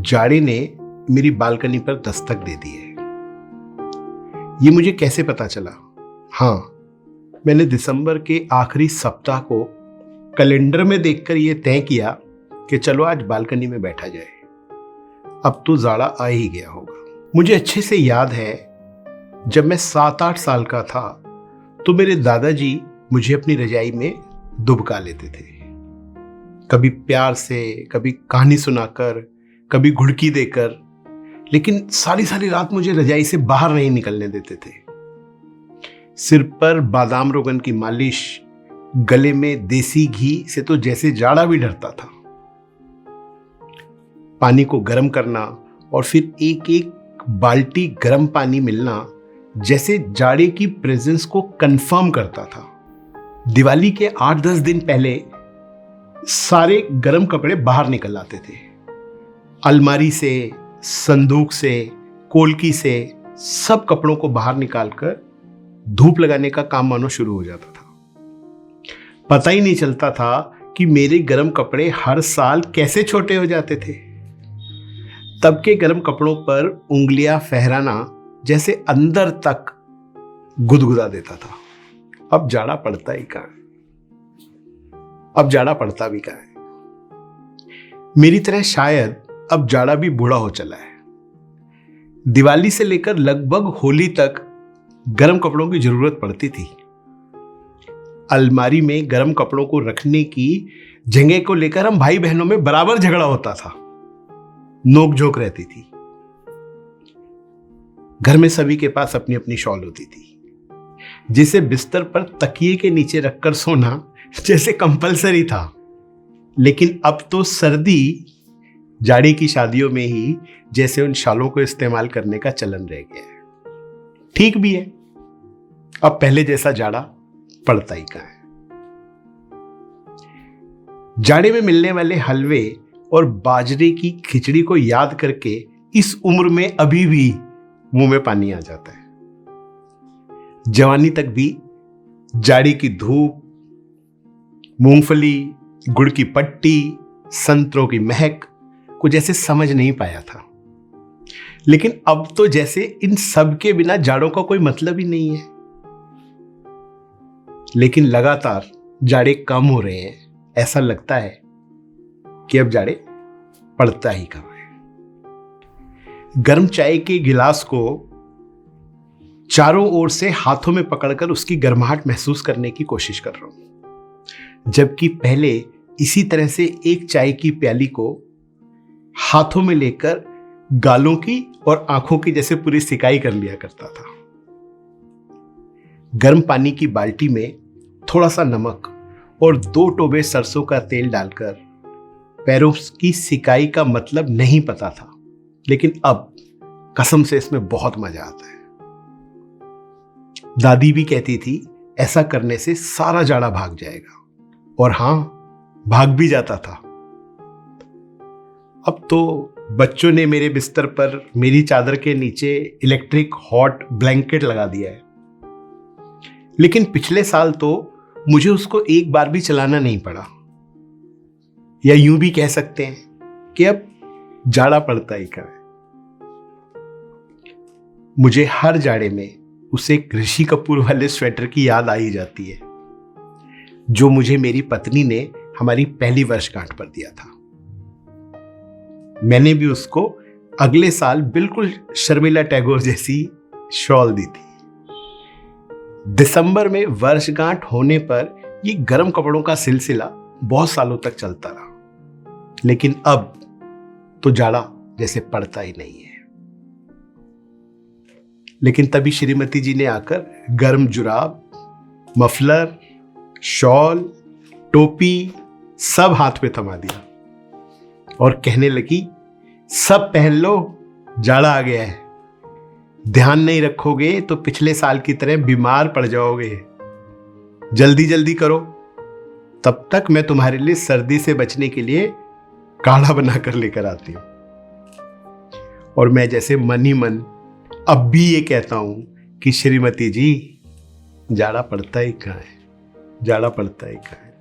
जाड़े ने मेरी बालकनी पर दस्तक दे दी है। ये मुझे कैसे पता चला? हाँ, मैंने दिसंबर के आखिरी सप्ताह को कैलेंडर में देखकर यह तय किया कि चलो आज बालकनी में बैठा जाए। अब तो जाड़ा आ ही गया होगा। मुझे अच्छे से याद है, जब मैं 7-8 साल का था तो मेरे दादाजी मुझे अपनी रजाई में दुबका लेते थे। कभी प्यार से, कभी कहानी सुनाकर, कभी घुड़की देकर, लेकिन सारी सारी रात मुझे रजाई से बाहर नहीं निकलने देते थे। सिर पर बादाम रोगन की मालिश, गले में देसी घी से तो जैसे जाड़ा भी डरता था। पानी को गर्म करना और फिर एक एक बाल्टी गर्म पानी मिलना जैसे जाड़े की प्रेजेंस को कंफर्म करता था। दिवाली के 8-10 दिन पहले सारे गर्म कपड़े बाहर निकल आते थे। अलमारी से, संदूक से, कोल्की से सब कपड़ों को बाहर निकालकर धूप लगाने का काम मानो शुरू हो जाता था। पता ही नहीं चलता था कि मेरे गर्म कपड़े हर साल कैसे छोटे हो जाते थे। तब के गर्म कपड़ों पर उंगलियां फहराना जैसे अंदर तक गुदगुदा देता था। अब जाड़ा पड़ता ही कहां है? अब जाड़ा पड़ता भी कहां है? मेरी तरह शायद अब जाड़ा भी बूढ़ा हो चला है। दिवाली से लेकर लगभग होली तक गर्म कपड़ों की जरूरत पड़ती थी। अलमारी में गर्म कपड़ों को रखने की जगह को लेकर हम भाई बहनों में बराबर झगड़ा होता था, नोक-झोंक रहती थी। घर में सभी के पास अपनी अपनी शॉल होती थी, जिसे बिस्तर पर तकिए के नीचे रखकर सोना जैसे कंपलसरी था। लेकिन अब तो सर्दी जाड़े की शादियों में ही जैसे उन शालों को इस्तेमाल करने का चलन रह गया है। ठीक भी है, अब पहले जैसा जाड़ा पड़ता ही कहां है। जाड़े में मिलने वाले हलवे और बाजरे की खिचड़ी को याद करके इस उम्र में अभी भी मुंह में पानी आ जाता है। जवानी तक भी जाड़े की धूप, मूंगफली, गुड़ की पट्टी, संतरों की महक को जैसे समझ नहीं पाया था। लेकिन अब तो जैसे इन सब के बिना जाड़ों का कोई मतलब ही नहीं है। लेकिन लगातार जाड़े कम हो रहे हैं, ऐसा लगता है कि अब जाड़े पड़ता ही कम है। गर्म चाय के गिलास को चारों ओर से हाथों में पकड़कर उसकी गर्माहट महसूस करने की कोशिश कर रहा हूं, जबकि पहले इसी तरह से एक चाय की प्याली को हाथों में लेकर गालों की और आंखों की जैसे पूरी सिकाई कर लिया करता था। गर्म पानी की बाल्टी में थोड़ा सा नमक और 2 टोबे सरसों का तेल डालकर पैरों की सिकाई का मतलब नहीं पता था, लेकिन अब कसम से इसमें बहुत मजा आता है। दादी भी कहती थी ऐसा करने से सारा जाड़ा भाग जाएगा, और हां, भाग भी जाता था। अब तो बच्चों ने मेरे बिस्तर पर मेरी चादर के नीचे इलेक्ट्रिक हॉट ब्लैंकेट लगा दिया है। लेकिन पिछले साल तो मुझे उसको एक बार भी चलाना नहीं पड़ा। या यूं भी कह सकते हैं कि अब जाड़ा पड़ता ही कहां है। मुझे हर जाड़े में उसे ऋषि कपूर वाले स्वेटर की याद आ ही जाती है, जो मुझे मेरी पत्नी ने हमारी पहली वर्षगांठ पर दिया था। मैंने भी उसको अगले साल बिल्कुल शर्मिला टैगोर जैसी शॉल दी थी। दिसंबर में वर्षगांठ होने पर ये गर्म कपड़ों का सिलसिला बहुत सालों तक चलता रहा, लेकिन अब तो जाड़ा जैसे पड़ता ही नहीं है। लेकिन तभी श्रीमती जी ने आकर गर्म जुराब, मफलर, शॉल, टोपी सब हाथ पे थमा दिया और कहने लगी, सब पहन लो, जाड़ा आ गया है। ध्यान नहीं रखोगे तो पिछले साल की तरह बीमार पड़ जाओगे। जल्दी जल्दी करो, तब तक मैं तुम्हारे लिए सर्दी से बचने के लिए काढ़ा बनाकर लेकर आती हूं। और मैं जैसे मन ही मन अब भी ये कहता हूं कि श्रीमती जी, जाड़ा पड़ता ही कहां है, जाड़ा पड़ता ही कहां है।